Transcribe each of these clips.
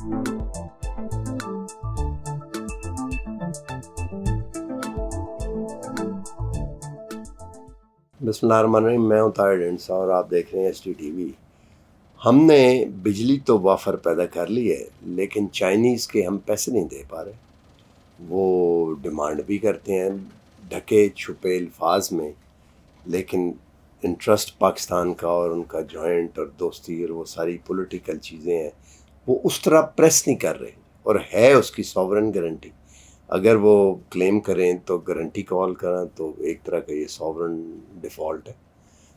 बिस्मिल्लाहिर्रहमानिर्रहीम। मैं हूँ ताहिर हिंसा और आप देख रहे हैं HDTV। हमने बिजली तो वाफर पैदा कर ली है, लेकिन चाइनीज़ के हम पैसे नहीं दे पा रहे। वो डिमांड भी करते हैं ढके छुपे अल्फाज में, लेकिन इंटरेस्ट पाकिस्तान का और उनका जॉइंट और दोस्ती और वो सारी पॉलिटिकल चीज़ें हैं, वो उस तरह प्रेस नहीं कर रहे। और है उसकी सॉवरेन गारंटी, अगर वो क्लेम करें तो गारंटी कॉल करें तो एक तरह का ये सॉवरेन डिफ़ॉल्ट है।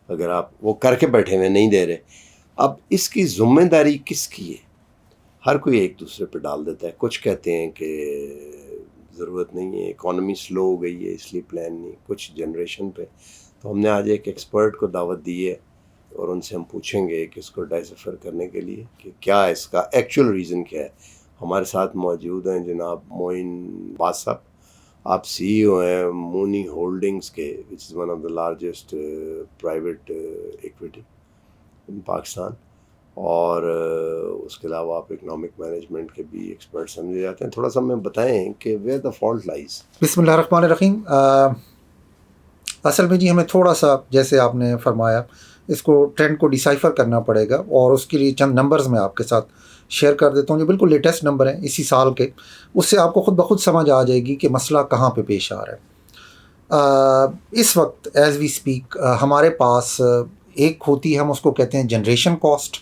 अगर आप वो करके बैठे हुए नहीं दे रहे, अब इसकी ज़िम्मेदारी किसकी है? हर कोई एक दूसरे पे डाल देता है। कुछ कहते हैं कि ज़रूरत नहीं है, इकॉनमी स्लो हो गई है इसलिए प्लान नहीं, कुछ जनरेशन पे। तो हमने आज एक एक्सपर्ट को दावत दी है और उनसे हम पूछेंगे कि इसको डिसिफर करने के लिए कि क्या इसका एक्चुअल रीज़न क्या है। हमारे साथ मौजूद हैं जनाब मोइन बासब। आप CEO हैं मूनी होल्डिंग्स के, which is one of the largest private equity in Pakistan, और उसके अलावा आप इकोनॉमिक मैनेजमेंट के भी एक्सपर्ट समझे जाते हैं। थोड़ा सा हमें बताएं कि वेयर द फॉल्ट लाइज। बिस्मिल्लाहिर्रहमानिर्रहीम। असल में जी हमें थोड़ा सा, जैसे आपने फरमाया, इसको ट्रेंड को डिसाइफर करना पड़ेगा और उसके लिए चंद नंबर्स मैं आपके साथ शेयर कर देता हूँ जो बिल्कुल लेटेस्ट नंबर हैं इसी साल के। उससे आपको खुद ब खुद समझ आ जाएगी कि मसला कहाँ पे पेश आ रहा है। इस वक्त एज़ वी स्पीक हमारे पास एक होती है, हम उसको कहते हैं जनरेशन कॉस्ट,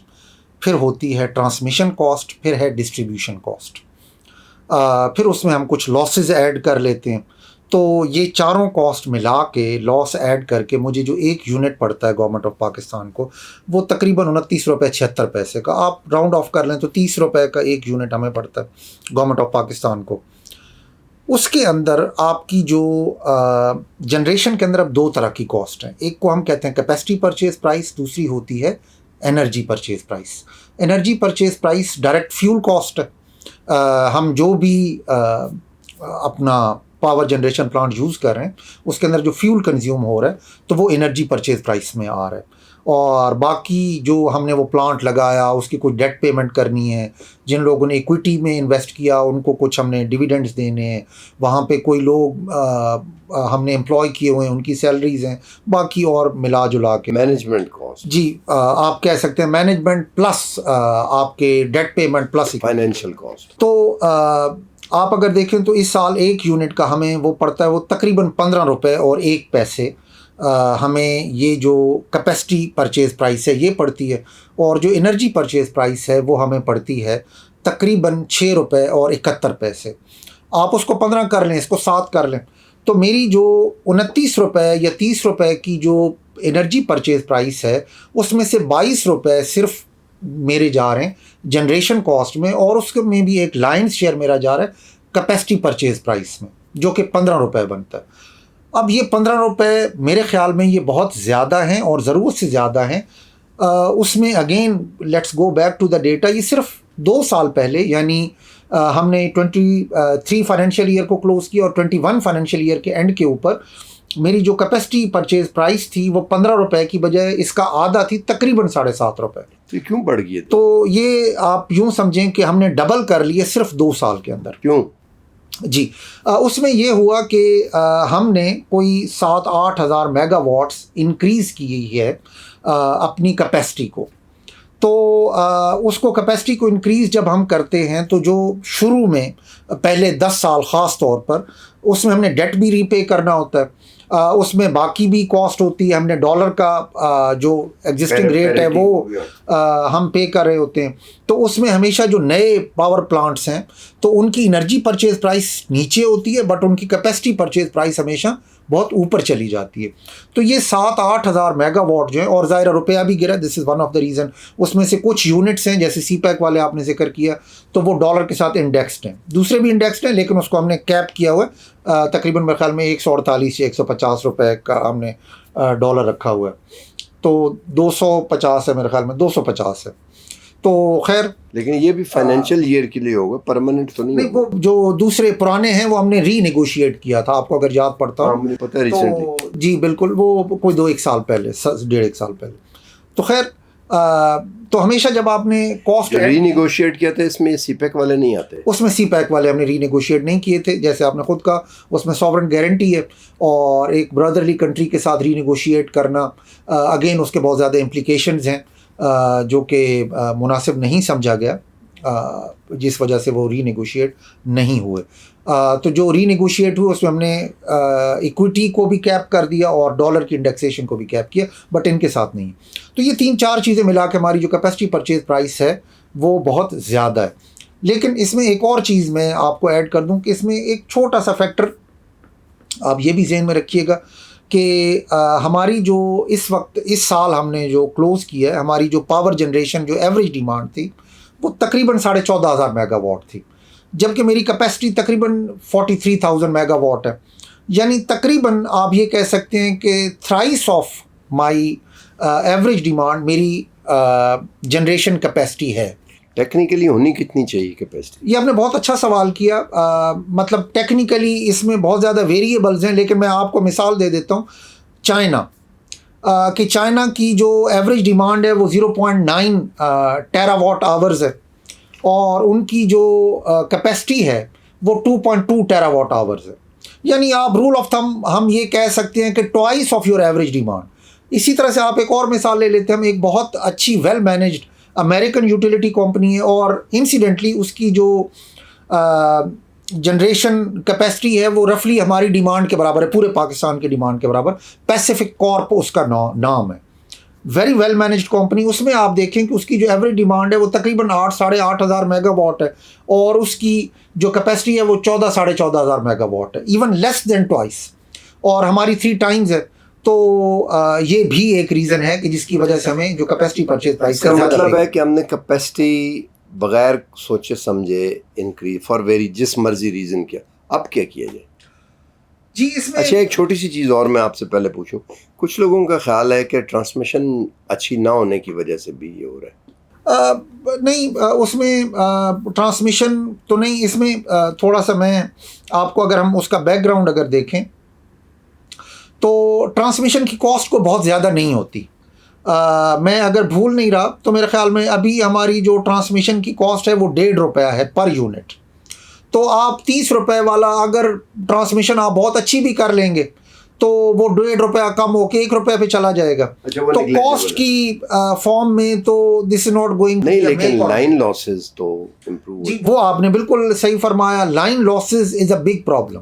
फिर होती है ट्रांसमिशन कॉस्ट, फिर है डिस्ट्रीब्यूशन कॉस्ट, फिर उसमें हम कुछ लॉसेस ऐड कर लेते हैं। तो ये चारों कॉस्ट मिला के, लॉस ऐड करके, मुझे जो एक यूनिट पड़ता है गवर्नमेंट ऑफ पाकिस्तान को, वो तकरीबन 29 रुपये 76 पैसे का, आप राउंड ऑफ कर लें तो 30 रुपये का एक यूनिट हमें पड़ता है गवर्नमेंट ऑफ पाकिस्तान को। उसके अंदर आपकी जो जनरेशन के अंदर अब दो तरह की कॉस्ट हैं। एक को हम कहते हैं कैपेसिटी परचेज प्राइस, दूसरी होती है energy purchase price. Energy purchase price direct fuel cost है। हम जो भी अपना पावर जनरेशन प्लांट यूज़ कर रहे हैं उसके अंदर जो फ्यूल कंज्यूम हो रहा है तो वो एनर्जी परचेज प्राइस में आ रहा है। और बाकी जो हमने वो प्लांट लगाया उसकी कुछ डेट पेमेंट करनी है, जिन लोगों ने इक्विटी में इन्वेस्ट किया उनको कुछ हमने डिविडेंड्स देने हैं, वहाँ पे कोई लोग हमने एम्प्लॉय किए हुए हैं उनकी सैलरीज हैं, बाकी और मिला जुला के मैनेजमेंट कॉस्ट जी आप कह सकते हैं मैनेजमेंट प्लस आपके debt payment plus financial cost. तो आप अगर देखें तो इस साल एक यूनिट का हमें वो पड़ता है वो तकरीबन 15 रुपये और 1 पैसे हमें ये जो कैपेसिटी परचेज़ प्राइस है ये पड़ती है, और जो एनर्जी परचेज़ प्राइस है वो हमें पड़ती है तकरीबन 6 रुपये और 71 पैसे। आप उसको 15 कर लें, इसको 7 कर लें, तो मेरी जो 29 रुपये या 30 रुपये की जो एनर्जी परचेज़ प्राइस है उसमें से 22 रुपये सिर्फ मेरे जा रहे हैं जनरेशन कॉस्ट में, और उसके में भी एक लाइन्स शेयर मेरा जा रहा है कैपेसिटी परचेज प्राइस में जो कि 15 रुपये बनता है। अब ये 15 रुपये मेरे ख्याल में ये बहुत ज़्यादा हैं और ज़रूरत से ज़्यादा हैं। उसमें again let's go back to the data. ये सिर्फ 2 साल पहले, यानी हमने 23 फाइनेंशियल ईयर को क्लोज़ किया और 21 फाइनेंशियल यूर के एंड के ऊपर मेरी जो कैपेसिटी परचेज प्राइस थी वो 15 रुपये की बजाय इसका आधा थी, तकरीबन 7.5 रुपये। तो क्यों बढ़ गई? तो ये आप यूँ समझें कि हमने डबल कर लिए सिर्फ 2 साल के अंदर। क्यों जी? उसमें ये हुआ कि हमने कोई 7-8 हज़ार मेगावाट्स इंक्रीज़ की है अपनी कैपेसिटी को। तो उसको कैपेसिटी को इंक्रीज़ जब हम करते हैं तो जो शुरू में पहले 10 साल ख़ास तौर पर उसमें हमने डेट भी रीपे करना होता है, उसमें बाकी भी कॉस्ट होती है, हमने डॉलर का जो एग्जिस्टिंग रेट है वो हम पे कर रहे होते हैं। तो उसमें हमेशा जो नए पावर प्लांट्स हैं तो उनकी एनर्जी परचेज प्राइस नीचे होती है, बट उनकी कैपेसिटी परचेज प्राइस हमेशा बहुत ऊपर चली जाती है। तो ये 7-8 हज़ार मेगावाट जो है, और ज़ाहिर रुपया भी गिरा, this is one of the reason. उसमें से कुछ यूनिट्स हैं जैसे CPEC वाले आपने जिक्र किया तो वो डॉलर के साथ इंडेक्स्ड हैं, दूसरे भी इंडेक्स्ड हैं लेकिन उसको हमने कैप किया हुआ है। तकरीबन मेरे ख्याल में 148 या 150 रुपये का हमने डॉलर रखा हुआ है, तो 250 है मेरे ख्याल में, 250 है। तो खैर, लेकिन ये भी फाइनेंशियल ईयर के लिए होगा, परमानेंट तो नहीं वो जो दूसरे पुराने हैं वो हमने रीनेगोशिएट किया था, आपको अगर याद पड़ता हो। मुझे पता है रिसेंटली। तो जी बिल्कुल, वो कोई 2-1 साल पहले, 1.5 साल पहले। तो खैर तो हमेशा जब आपने कॉस्ट रीनिगोशिएट किया था इसमें सीपैक वाले नहीं आते, उसमें सीपैक वाले हमने रीनेगोशिएट नहीं किए थे, जैसे आपने खुद कहा उसमें सॉवरेन गारंटी है और एक ब्रदरली कंट्री के साथ रीनेगोशिएट करना अगेन उसके बहुत ज़्यादा इम्प्लिकेशंस हैं जो कि मुनासिब नहीं समझा गया, जिस वजह से वो रीनेगोशिएट नहीं हुए। तो जो रीनेगोशिएट हुए उसमें हमने इक्विटी को भी कैप कर दिया और डॉलर की इंडेक्सेशन को भी कैप किया, बट इनके साथ नहीं। तो ये 3-4 चीज़ें मिला के हमारी जो कैपेसिटी परचेज प्राइस है वो बहुत ज़्यादा है। लेकिन इसमें एक और चीज़ मैं आपको ऐड कर दूं कि इसमें एक छोटा सा फैक्टर आप ये भी जहन में रखिएगा कि हमारी जो इस वक्त इस साल हमने जो क्लोज़ किया है, हमारी जो पावर जनरेशन जो एवरेज डिमांड थी वो तकरीबन 14,500 मेगावाट थी, जबकि मेरी कैपेसिटी तकरीबन 43,000 मेगावाट है। यानी तकरीबन आप ये कह सकते हैं कि thrice of my average demand मेरी जनरेशन कैपेसिटी है। टेक्निकली होनी कितनी चाहिए कैपेसिटी? ये आपने बहुत अच्छा सवाल किया। मतलब टेक्निकली इसमें बहुत ज़्यादा वेरिएबल्स हैं, लेकिन मैं आपको मिसाल दे देता हूँ। चाइना कि चाइना की जो एवरेज डिमांड है वो 0.9 टेरावाट आवर्स है और उनकी जो कैपेसिटी है वो 2.2 टेरावाट आवर्स है। यानी आप रूल ऑफ थंब हम ये कह सकते हैं कि twice of your average demand. इसी तरह से आप एक और मिसाल ले लेते हैं, हम एक बहुत अच्छी well managed American utility company है और इंसिडेंटली उसकी जो जनरेशन कैपेसिटी है वो रफली हमारी डिमांड के बराबर है, पूरे पाकिस्तान की डिमांड के बराबर। पैसिफिक कॉर्प उसका नाम है, वेरी वेल मैनेज्ड कंपनी। उसमें आप देखें कि उसकी जो एवरेज डिमांड है वो तकरीबन 8-8,500 मेगावाट है और उसकी जो कैपेसिटी है वो 14-14,500 मेगावाट है, इवन लेस देन ट्वाइस, और हमारी 3 टाइम्स है। तो ये भी एक रीज़न है कि जिसकी वजह से हमें जो कैपेसिटी परचेज प्राइस का मतलब है कि हमने कैपेसिटी बगैर सोचे समझे इंक्रीज फॉर वेरी जिस मर्जी रीज़न किया। अब क्या किया जाए जी इसमें? अच्छा, एक छोटी सी चीज़ और मैं आपसे पहले पूछूं, कुछ लोगों का ख्याल है कि ट्रांसमिशन अच्छी ना होने की वजह से भी ये हो रहा है। नहीं, उसमें ट्रांसमिशन तो नहीं, इसमें थोड़ा सा मैं आपको अगर हम उसका बैकग्राउंड अगर देखें तो ट्रांसमिशन की कॉस्ट को बहुत ज़्यादा नहीं होती। मैं अगर भूल नहीं रहा तो मेरे ख्याल में अभी हमारी जो ट्रांसमिशन की कॉस्ट है वो ₹1.5 है पर यूनिट। तो आप 30 रुपए वाला अगर ट्रांसमिशन आप बहुत अच्छी भी कर लेंगे तो वो ₹1.5 कम होकर ₹1 पे चला जाएगा। तो कॉस्ट की फॉर्म में तो दिस इज नॉट गोइंग। नहीं, लेकिन लाइन लॉसेस तो इम्प्रूव जी, वो आपने बिल्कुल सही फरमाया। Line losses is a big problem.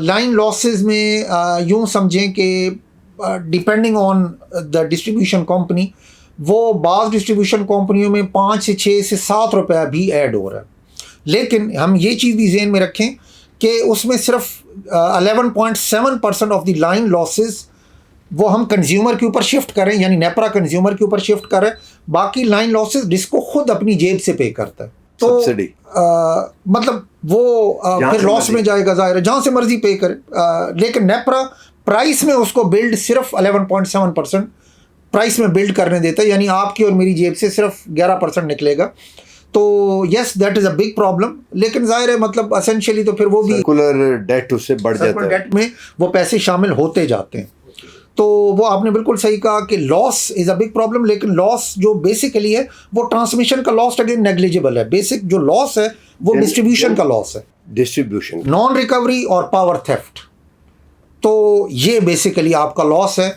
Line losses में यूँ समझें कि depending on the distribution company, वो बाज़ डिस्ट्रीब्यूशन कंपनियों में 5 से 6 से 7 रुपया भी ऐड हो रहा है। लेकिन हम ये चीज़ भी ज़हन में रखें कि उसमें सिर्फ 11.7% ऑफ द लाइन लॉसेस वो हम कंज्यूमर के ऊपर शिफ्ट करें, यानी नेपरा कंज्यूमर के ऊपर शिफ्ट करें। बाकी लाइन लॉसेस डिस्को खुद अपनी जेब से पे करता है। तो सब्सिडी मतलब वो फिर लॉस में जाएगा, ज़ाहिर है, जहाँ से मर्जी पे करे। लेकिन नेपरा प्राइस में उसको बिल्ड सिर्फ 11.7% प्राइस में बिल्ड करने देता है, यानी आपकी और मेरी जेब से सिर्फ 11% निकलेगा। तो yes, that is a big problem. लेकिन जाहिर है मतलब असेंशियली तो फिर वो भी सर्कुलर डेट उससे बढ़ जाता है, डेट में वो पैसे शामिल होते जाते हैं। तो वो आपने बिल्कुल सही कहा कि loss is a big problem. लेकिन लॉस जो बेसिकली है वो ट्रांसमिशन का लॉस अगेन नेग्लिजिबल है। बेसिक जो लॉस है वो डिस्ट्रीब्यूशन का लॉस है, डिस्ट्रीब्यूशन, नॉन रिकवरी और पावर थेफ्ट। तो ये बेसिकली आपका लॉस है।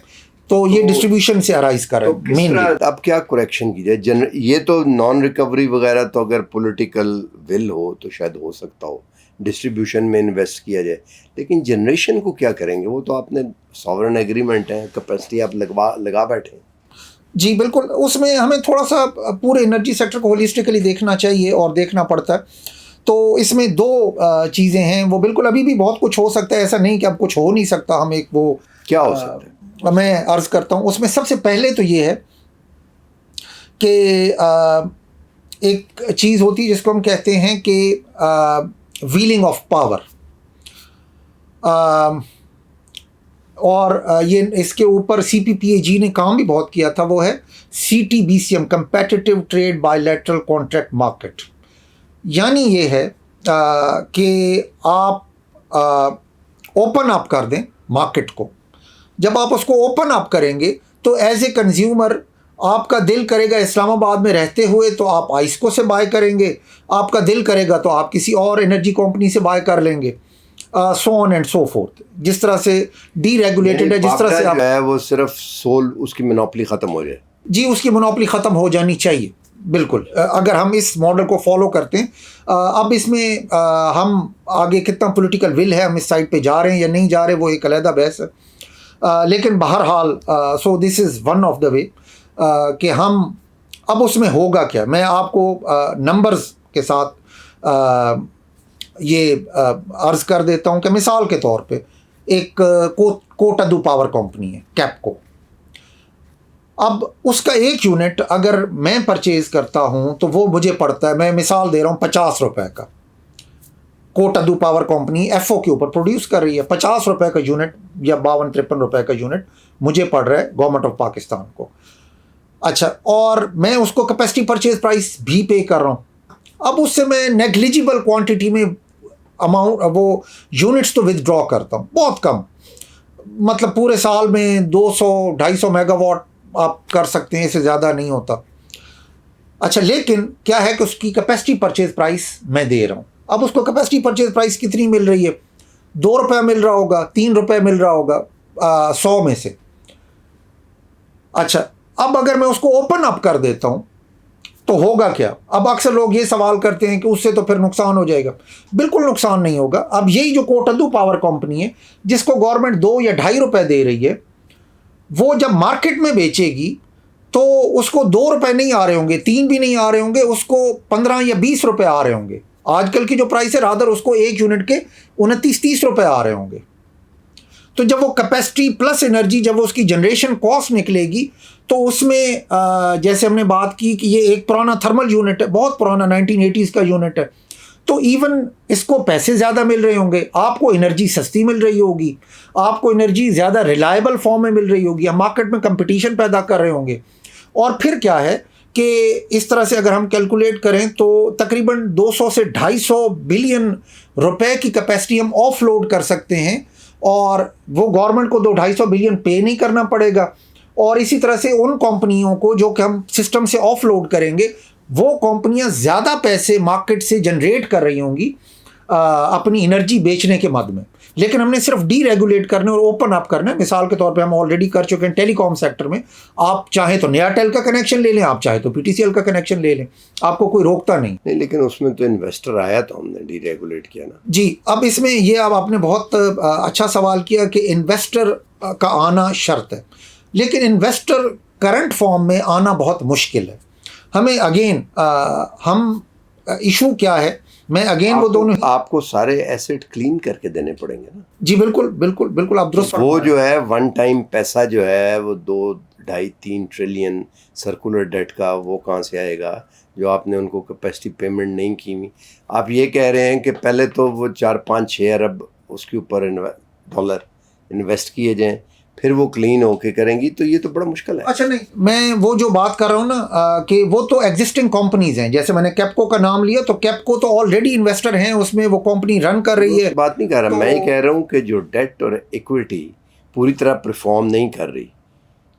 तो ये डिस्ट्रीब्यूशन से अराइज कर रहा है मेनली। अब क्या करेक्शन की जाए? ये तो नॉन रिकवरी वगैरह तो अगर पॉलिटिकल विल हो तो शायद हो सकता हो, डिस्ट्रीब्यूशन में इन्वेस्ट किया जाए, लेकिन जनरेशन को क्या करेंगे? वो तो आपने सॉवरेन एग्रीमेंट है, कैपेसिटी आप लगा बैठे। जी बिल्कुल, उसमें हमें थोड़ा सा पूरे एनर्जी सेक्टर को होलिस्टिकली देखना चाहिए और देखना पड़ता है। तो इसमें 2 चीज़ें हैं, वो बिल्कुल अभी भी बहुत कुछ हो सकता है, ऐसा नहीं कि अब कुछ हो नहीं सकता। हम एक वो क्या हो सकता है मैं अर्ज़ करता हूँ। उसमें सबसे पहले तो ये है कि एक चीज़ होती है जिसको हम कहते हैं कि व्हीलिंग ऑफ पावर, और ये इसके ऊपर CPPAG ने काम भी बहुत किया था। वो है CTBCM, competitive trade bilateral contract market. यानी ये है कि आप ओपन अप कर दें मार्केट को। जब आप उसको ओपन अप करेंगे तो एज ए कंज्यूमर आपका दिल करेगा इस्लामाबाद में रहते हुए तो आप आइस्को से बाय करेंगे, आपका दिल करेगा तो आप किसी और एनर्जी कंपनी से बाय कर लेंगे, so on and so fourth. जिस तरह से डीरेगुलेटेड है, जिस तरह से आप है वो सिर्फ सोल उसकी मोनोपोली ख़त्म हो जाए। जी, उसकी मोनोपोली ख़त्म हो जानी चाहिए, बिल्कुल। अगर हम इस मॉडल को फॉलो करते हैं, अब इसमें हम आगे कितना पॉलिटिकल विल है, हम इस साइड पे जा रहे हैं या नहीं जा रहे, वो एक अलग बहस है। लेकिन बहरहाल so this is one of the way कि हम अब उसमें होगा क्या। मैं आपको नंबर्स के साथ ये अर्ज़ कर देता हूँ कि मिसाल के तौर पे एक कोटद्दू पावर कंपनी है, कैपको। अब उसका एक यूनिट अगर मैं परचेज़ करता हूँ तो वो मुझे पड़ता है, मैं मिसाल दे रहा हूँ, 50 रुपये का। कोटद्दू पावर कंपनी एफओ के ऊपर प्रोड्यूस कर रही है, 50 रुपये का यूनिट या 52-53 रुपये का यूनिट मुझे पड़ रहा है गवर्नमेंट ऑफ पाकिस्तान को। अच्छा, और मैं उसको कैपेसिटी परचेज प्राइस भी पे कर रहा हूँ। अब उससे मैं नेग्लिजिबल क्वांटिटी में अमाउंट वो यूनिट्स तो विदड्रॉ करता हूँ, बहुत कम, मतलब पूरे साल में 200-250 मेगावाट आप कर सकते हैं, इससे ज़्यादा नहीं होता। अच्छा, लेकिन क्या है कि उसकी कैपेसिटी परचेज प्राइस मैं दे रहा हूँ। अब उसको कैपेसिटी परचेज प्राइस कितनी मिल रही है? 2 रुपये मिल रहा होगा, 3 रुपये मिल रहा होगा 100 में से। अच्छा, अब अगर मैं उसको ओपन अप कर देता हूँ तो होगा क्या? अब अक्सर लोग ये सवाल करते हैं कि उससे तो फिर नुकसान हो जाएगा। बिल्कुल नुकसान नहीं होगा। अब यही जो कोटद्दू पावर कंपनी है, जिसको गवर्नमेंट 2 या 2.5 रुपये दे रही है, वो जब मार्केट में बेचेगी तो उसको 2 रुपये नहीं आ रहे होंगे, 3 भी नहीं आ रहे होंगे, उसको 15 या 20 रुपये आ रहे होंगे। आजकल की जो प्राइस है, रादर उसको एक यूनिट के 29-30 रुपये आ रहे होंगे। तो जब वो कैपेसिटी प्लस एनर्जी, जब वो उसकी जनरेशन कॉस्ट निकलेगी, तो उसमें जैसे हमने बात की कि ये एक पुराना थर्मल यूनिट है, बहुत पुराना 1980s का यूनिट है, तो इवन इसको पैसे ज़्यादा मिल रहे होंगे, आपको एनर्जी सस्ती मिल रही होगी, आपको एनर्जी ज़्यादा रिलायबल फॉर्म में मिल रही होगी, हम मार्केट में कंपटीशन पैदा कर रहे होंगे। और फिर क्या है कि इस तरह से अगर हम कैलकुलेट करें तो तकरीबन 200 से 250 बिलियन रुपए की कैपेसिटी हम ऑफलोड कर सकते हैं, और वो गवर्नमेंट को 200-250 बिलियन पे नहीं करना पड़ेगा। और इसी तरह से उन कंपनियों को जो कि हम सिस्टम से ऑफलोड करेंगे, वो कंपनियां ज़्यादा पैसे मार्केट से जनरेट कर रही होंगी अपनी एनर्जी बेचने के मद में। लेकिन हमने सिर्फ डीरेगुलेट करने और ओपन अप करना है। मिसाल के तौर पे हम ऑलरेडी कर चुके हैं टेलीकॉम सेक्टर में। आप चाहे तो नयाटेल का कनेक्शन ले लें, आप चाहे तो पीटीसीएल का कनेक्शन ले लें, आपको कोई रोकता नहीं। लेकिन उसमें तो इन्वेस्टर आया तो हमने डीरेगुलेट किया ना जी। अब इसमें ये अब आपने बहुत अच्छा सवाल किया कि इन्वेस्टर का आना शर्त है, लेकिन इन्वेस्टर करंट फॉर्म में आना बहुत मुश्किल है। हमें अगेन हम इशू क्या है, मैं अगेन वो दोनों आपको सारे एसेट क्लीन करके देने पड़ेंगे ना। जी बिल्कुल बिल्कुल बिल्कुल, आप दुरुस्त। वो जो है वन टाइम पैसा जो है वो 2-2.5-3 ट्रिलियन सर्कुलर डेट का, वो कहाँ से आएगा जो आपने उनको कैपेसिटी पेमेंट नहीं की हुई। आप ये कह रहे हैं कि पहले तो वो 4-5-6 अरब उसके ऊपर डॉलर इन्वेस्ट किए जाएं, फिर वो क्लीन होके करेंगी, तो ये तो बड़ा मुश्किल है। अच्छा नहीं, मैं वो जो बात कर रहा हूँ ना कि वो तो एग्जिस्टिंग कंपनीज हैं। जैसे मैंने कैपको का नाम लिया, तो कैपको तो ऑलरेडी इन्वेस्टर हैं उसमें, वो कंपनी रन कर रही है। बात नहीं कर रहा, तो मैं ये कह रहा हूँ कि जो डेट और इक्विटी पूरी तरह परफॉर्म नहीं कर रही,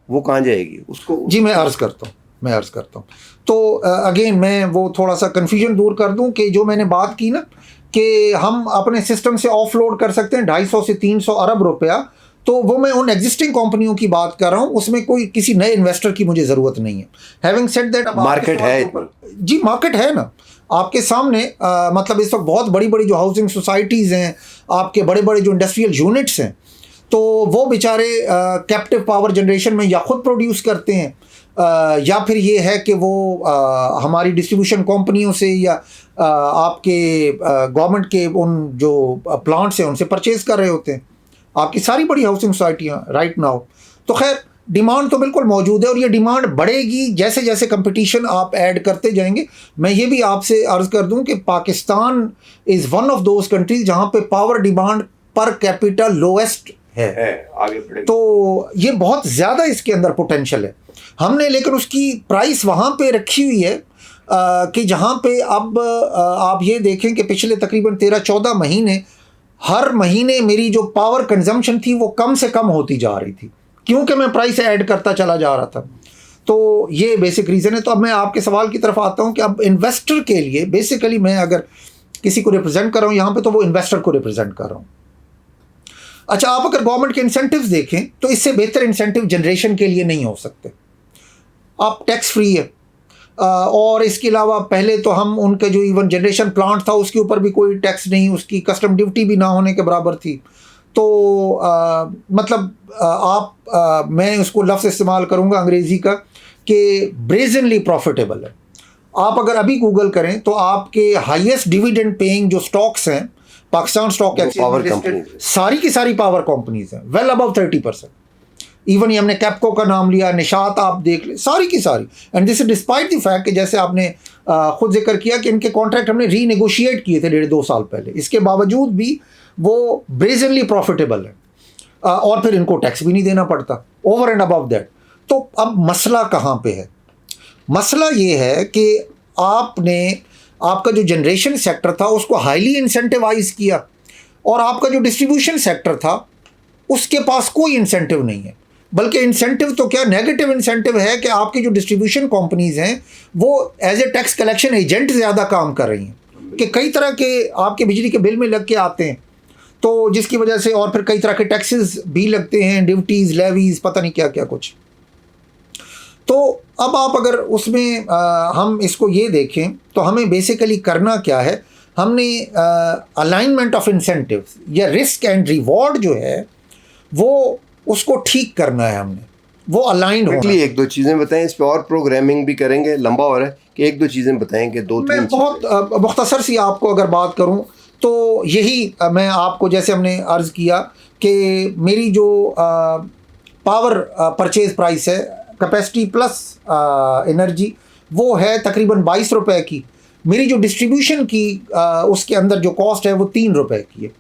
वो कहाँ जाएगी उसको। जी मैं अर्ज़ करता हूँ तो अगेन मैं वो थोड़ा सा कन्फ्यूजन दूर कर दूँ कि जो मैंने बात की ना कि हम अपने सिस्टम से ऑफलोड कर सकते हैं 250 से 300 अरब रुपया, तो वो मैं उन एग्जिस्टिंग कंपनियों की बात कर रहा हूँ, उसमें कोई किसी नए इन्वेस्टर की मुझे ज़रूरत नहीं है। हैविंग सेड दैट, मार्केट है जी, मार्केट है ना आपके सामने। मतलब इस वक्त बहुत बड़ी बड़ी जो हाउसिंग सोसाइटीज़ हैं, आपके बड़े बड़े जो इंडस्ट्रियल यूनिट्स हैं, तो वो बेचारे कैप्टिव पावर जनरेशन में या खुद प्रोड्यूस करते हैं, या फिर ये है कि वो हमारी डिस्ट्रीब्यूशन कंपनियों से या आपके गवर्नमेंट के उन जो प्लांट्स हैं उनसे परचेज़ कर रहे होते हैं, आपकी सारी बड़ी हाउसिंग सोसाइटियाँ राइट नाउ। तो खैर डिमांड तो बिल्कुल मौजूद है, और ये डिमांड बढ़ेगी जैसे जैसे कंपटीशन आप ऐड करते जाएंगे। मैं ये भी आपसे अर्ज़ कर दूं कि Pakistan is one of those countries जहाँ पे पावर डिमांड पर कैपिटल लोएस्ट है। आगे बढ़ेगा तो ये बहुत ज़्यादा इसके अंदर पोटेंशियल है। हमने लेकिन उसकी प्राइस वहाँ पे रखी हुई है कि जहाँ पे अब आप ये देखें कि पिछले तकरीबन 13-14 महीने, हर महीने मेरी जो पावर कंजम्पशन थी वो कम से कम होती जा रही थी, क्योंकि मैं प्राइस ऐड करता चला जा रहा था। तो ये बेसिक रीज़न है। तो अब मैं आपके सवाल की तरफ आता हूँ कि अब इन्वेस्टर के लिए बेसिकली मैं अगर किसी को रिप्रेजेंट कर रहा हूँ यहाँ पे, तो वो इन्वेस्टर को रिप्रेजेंट कर रहा हूँ। अच्छा, आप अगर गवर्नमेंट के इंसेंटिव्स देखें तो इससे बेहतर इंसेंटिव जनरेशन के लिए नहीं हो सकते। आप टैक्स फ्री है, और इसके अलावा पहले तो हम उनके जो इवन जनरेशन प्लांट था उसके ऊपर भी कोई टैक्स नहीं, उसकी कस्टम ड्यूटी भी ना होने के बराबर थी। तो मतलब मैं उसको लफ्ज़ इस्तेमाल करूँगा अंग्रेज़ी का कि ब्रेजनली प्रॉफिटेबल है। आप अगर अभी गूगल करें तो आपके हाईएस्ट डिविडेंड पेइंग जो स्टॉक्स हैं पाकिस्तान स्टॉक एक्सचेंज, सारी की सारी पावर कंपनीज हैं, वेल अबव 30%। इवन ये हमने कैपको का नाम लिया, निशात आप देख ले, सारी की सारी। And this is despite the fact कि जैसे आपने खुद जिक्र किया कि इनके कॉन्ट्रैक्ट हमने रीनेगोशिएट किए थे 1.5-2 साल पहले, इसके बावजूद भी वो ब्रेजनली प्रॉफिटेबल है, और फिर इनको टैक्स भी नहीं देना पड़ता ओवर एंड अबव दैट। तो अब मसला कहाँ पे है? मसला ये है कि आपका जो जनरेशन सेक्टर था उसको हाईली इंसेंटिवाइज किया, और आपका जो डिस्ट्रीब्यूशन सेक्टर था उसके पास कोई इंसेंटिव नहीं है। बल्कि इंसेंटिव तो क्या, नेगेटिव इंसेंटिव है कि आपकी जो डिस्ट्रीब्यूशन कंपनीज हैं वो as a tax collection agent ज़्यादा काम कर रही हैं, कि कई तरह के आपके बिजली के बिल में लग के आते हैं, तो जिसकी वजह से और फिर कई तरह के टैक्सेस भी लगते हैं, ड्यूटीज़, लेवीज़, पता नहीं क्या क्या कुछ। तो अब आप अगर उसमें हम इसको ये देखें तो हमें बेसिकली करना क्या है, हमने अलाइनमेंट ऑफ इंसेंटिव्स या रिस्क एंड रिवॉर्ड जो है वो उसको ठीक करना है, हमने वो अलाइंड होना। एक दो चीज़ें बताएं, इस पे और प्रोग्रामिंग भी करेंगे, लंबा हो रहा है, कि एक दो चीज़ें बताएं कि मैं बहुत मुख्तसर सी आपको अगर बात करूं तो यही मैं आपको जैसे हमने अर्ज़ किया कि मेरी जो पावर परचेज प्राइस है कैपेसिटी प्लस एनर्जी वो है तकरीबन 22 रुपए की। मेरी जो डिस्ट्रीब्यूशन की उसके अंदर जो कॉस्ट है वो 3 रुपए की है,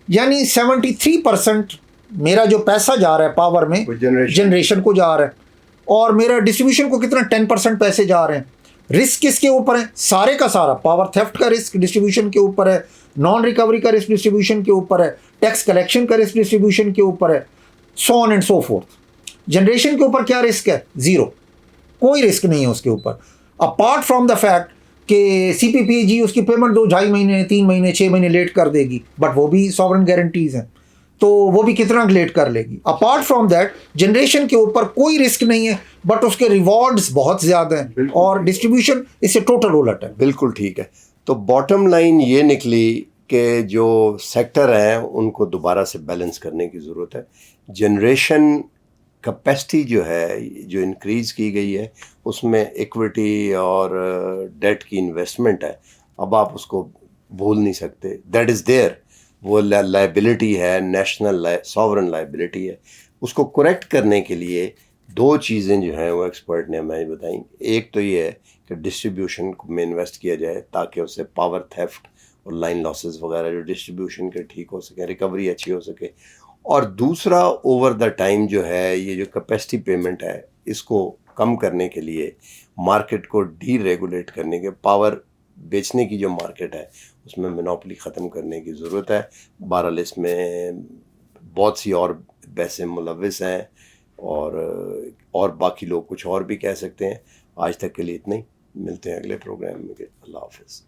यानी 73% मेरा जो पैसा जा रहा है पावर में जनरेशन को जा रहा है, और मेरा डिस्ट्रीब्यूशन को कितना 10% पैसे जा रहे हैं। रिस्क किसके ऊपर है? सारे का सारा पावर थेफ्ट का रिस्क डिस्ट्रीब्यूशन के ऊपर है, नॉन रिकवरी का रिस्क डिस्ट्रीब्यूशन के ऊपर है, टैक्स कलेक्शन का रिस्क डिस्ट्रीब्यूशन के ऊपर है, so on and so fourth. Generation के ऊपर क्या रिस्क है? ज़ीरो, कोई रिस्क नहीं है उसके ऊपर, अपार्ट फ्रॉम द फैक्ट कि CPPG उसकी पेमेंट 2-2.5 महीने, 3 महीने, 6 महीने लेट कर देगी, बट वो भी सॉवरेन गारंटीज हैं, तो वो भी कितना लेट कर लेगी। अपार्ट फ्रॉम दैट जनरेशन के ऊपर कोई रिस्क नहीं है, बट उसके रिवॉर्ड्स बहुत ज़्यादा हैं, और डिस्ट्रीब्यूशन इससे टोटल उलट है। बिल्कुल ठीक है। तो बॉटम लाइन ये निकली कि जो सेक्टर हैं उनको दोबारा से बैलेंस करने की ज़रूरत है। जनरेशन कैपेसिटी जो है, जो इंक्रीज़ की गई है, उसमें इक्विटी और डेट की इन्वेस्टमेंट है, अब आप उसको भूल नहीं सकते, दैट इज़ देयर। वो लाइबिलिटी है, नेशनल सॉवरेन लाइबिलिटी है। उसको करेक्ट करने के लिए दो चीज़ें जो हैं वो एक्सपर्ट ने हमें बताई। एक तो ये है कि डिस्ट्रीब्यूशन में इन्वेस्ट किया जाए ताकि उससे पावर थेफ्ट और लाइन लॉसेस वगैरह जो डिस्ट्रीब्यूशन के ठीक हो सके, रिकवरी अच्छी हो सके। और दूसरा, ओवर द टाइम जो है ये जो कैपेसिटी पेमेंट है इसको कम करने के लिए मार्केट को डी रेगुलेट करने के, पावर बेचने की जो मार्केट है उसमें मोनोपोली ख़त्म करने की ज़रूरत है। बहरहाल इसमें बहुत सी और वैसे मुलविस हैं, और बाकी लोग कुछ और भी कह सकते हैं। आज तक के लिए इतना ही, मिलते हैं अगले प्रोग्राम में। अल्लाह हाफ़िज़।